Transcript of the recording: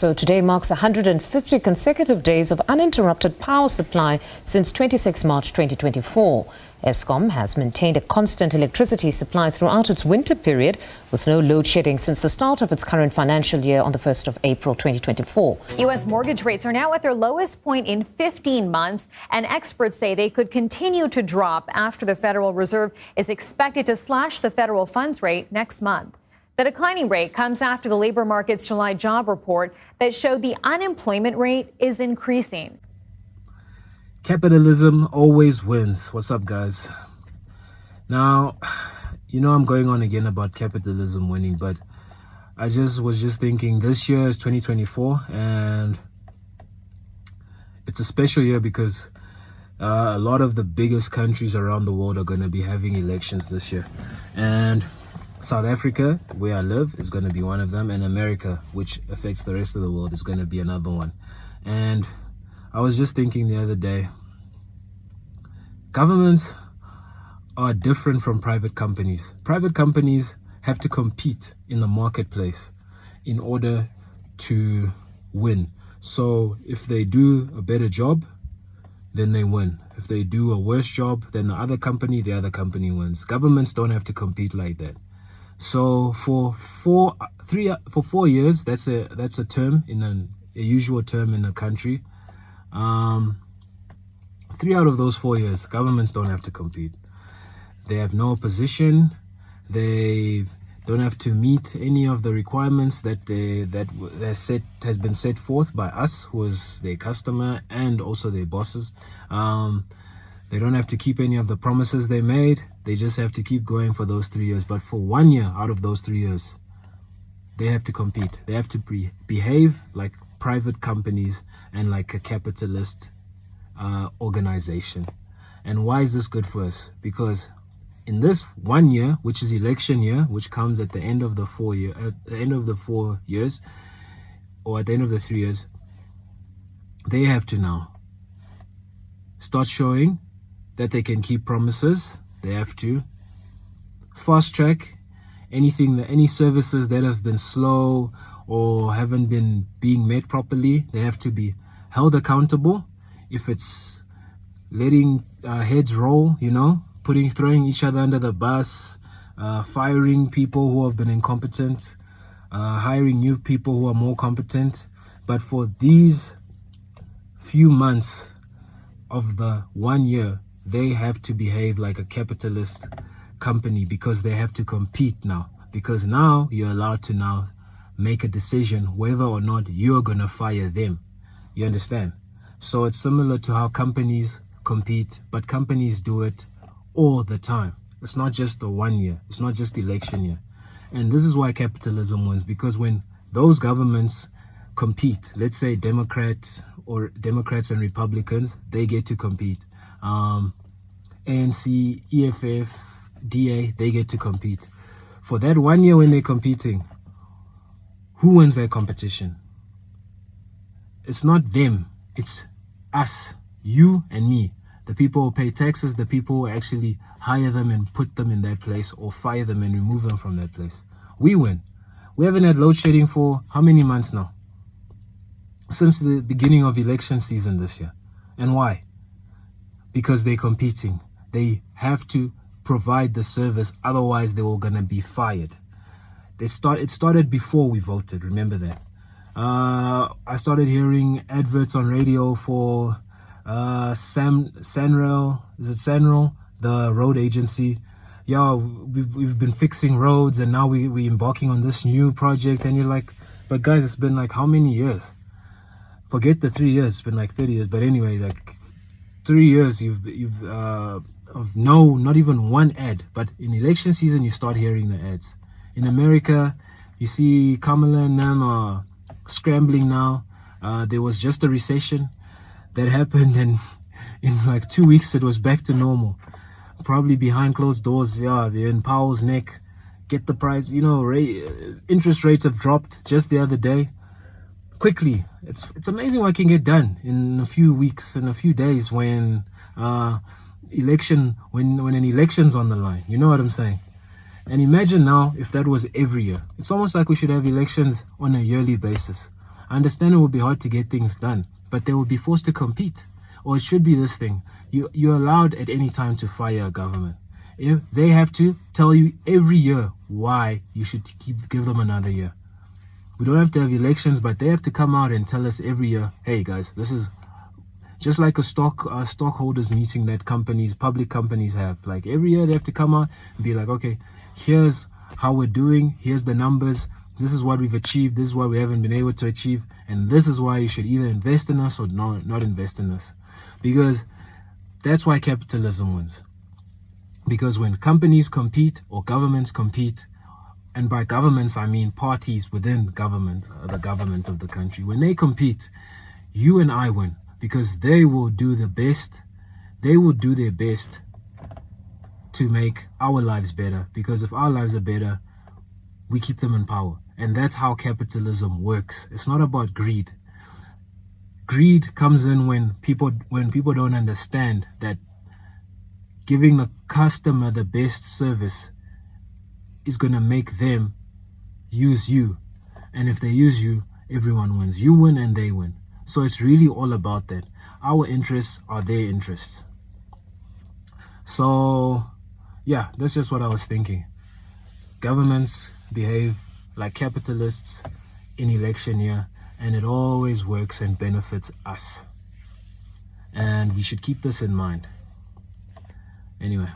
So today marks 150 consecutive days of uninterrupted power supply since 26 March 2024. Eskom has maintained a constant electricity supply throughout its winter period, with no load shedding since the start of its current financial year on the 1st of April 2024. U.S. mortgage rates are now at their lowest point in 15 months, and experts say they could continue to drop after the Federal Reserve is expected to slash the federal funds rate next month. The declining rate comes after the labor market's July job report that showed the unemployment rate is increasing. Capitalism always wins. What's up, guys? Now, I'm going on again about capitalism winning, but I was just thinking this year is 2024 and it's a special year because a lot of the biggest countries around the world are going to be having elections this year. And South Africa, where I live, is going to be one of them, and America, which affects the rest of the world, is going to be another one. And I was just thinking the other day, governments are different from private companies. Private companies have to compete in the marketplace in order to win. So if they do a better job, then they win. If they do a worse job than the other company wins. Governments don't have to compete like that. So for 4 years, that's a term in a usual term in a country. 3 out of those 4 years, governments don't have to compete. They have no opposition. They don't have to meet any of the requirements that has been set forth by us, who is their customer and also their bosses. They don't have to keep any of the promises they made. They just have to keep going for those 3 years. But for 1 year out of those 3 years, they have to compete. They have to behave like private companies and like a capitalist organization. And why is this good for us? Because in this 1 year, which is election year, which comes at the end of the 4 years, or at the end of the 3 years, they have to now start showing that they can keep promises. They have to fast track any services that have been slow or haven't been being met properly. They have to be held accountable. If it's letting heads roll, throwing each other under the bus, firing people who have been incompetent, hiring new people who are more competent. But for these few months of the 1 year, they have to behave like a capitalist company because they have to compete now. Because now you're allowed to now make a decision whether or not you're going to fire them. You understand? So it's similar to how companies compete, but companies do it all the time. It's not just the 1 year. It's not just election year. And this is why capitalism wins, because when those governments compete, let's say Democrats and Republicans, they get to compete. ANC, EFF, DA, they get to compete. For that 1 year when they're competing, who wins that competition? It's not them. It's us, you and me. The people who pay taxes, the people who actually hire them and put them in that place or fire them and remove them from that place. We win. We haven't had load shedding for how many months now? Since the beginning of election season this year. And why? Because they're competing. They have to provide the service, otherwise they were going to be fired. It started before we voted, remember that. I started hearing adverts on radio for Sanrail, is it Sanrail, the road agency. Yeah, we've been fixing roads and now we're embarking on this new project. And you're like, but guys, it's been like how many years? Forget the 3 years, it's been like 30 years. But anyway, like 3 years you've of not even one ad. But in election season, you start hearing the ads. In America, you see Kamala and them are scrambling now. There was just a recession that happened, and in like 2 weeks, it was back to normal. Probably behind closed doors, yeah, they're in Powell's neck. Get the price, interest rates have dropped just the other day. Quickly, it's amazing what can get done in a few weeks, in a few days when an election's on the line. You know what I'm saying? And imagine now if that was every year. It's almost like we should have elections on a yearly basis. I understand it will be hard to get things done, but they will be forced to compete. Or it should be this thing. You're allowed at any time to fire a government. If they have to tell you every year why you should give them another year. We don't have to have elections, but they have to come out and tell us every year, hey guys, this is just like a stockholders meeting that public companies have. Like every year they have to come out and be like, okay, here's how we're doing, here's the numbers, this is what we've achieved, this is what we haven't been able to achieve, and this is why you should either invest in us or not invest in us. Because that's why capitalism wins. Because when companies compete or governments compete, and by governments I mean parties within government, the government of the country, when they compete, you and I win, because they will do their best to make our lives better. Because if our lives are better, we keep them in power. And that's how capitalism works. It's not about greed. Greed comes in when people don't understand that giving the customer the best service is going to make them use you. And if they use you, everyone wins. You win and they win. So it's really all about that. Our interests are their interests. So yeah, that's just what I was thinking. Governments behave like capitalists in election year, and it always works and benefits us. And we should keep this in mind. Anyway.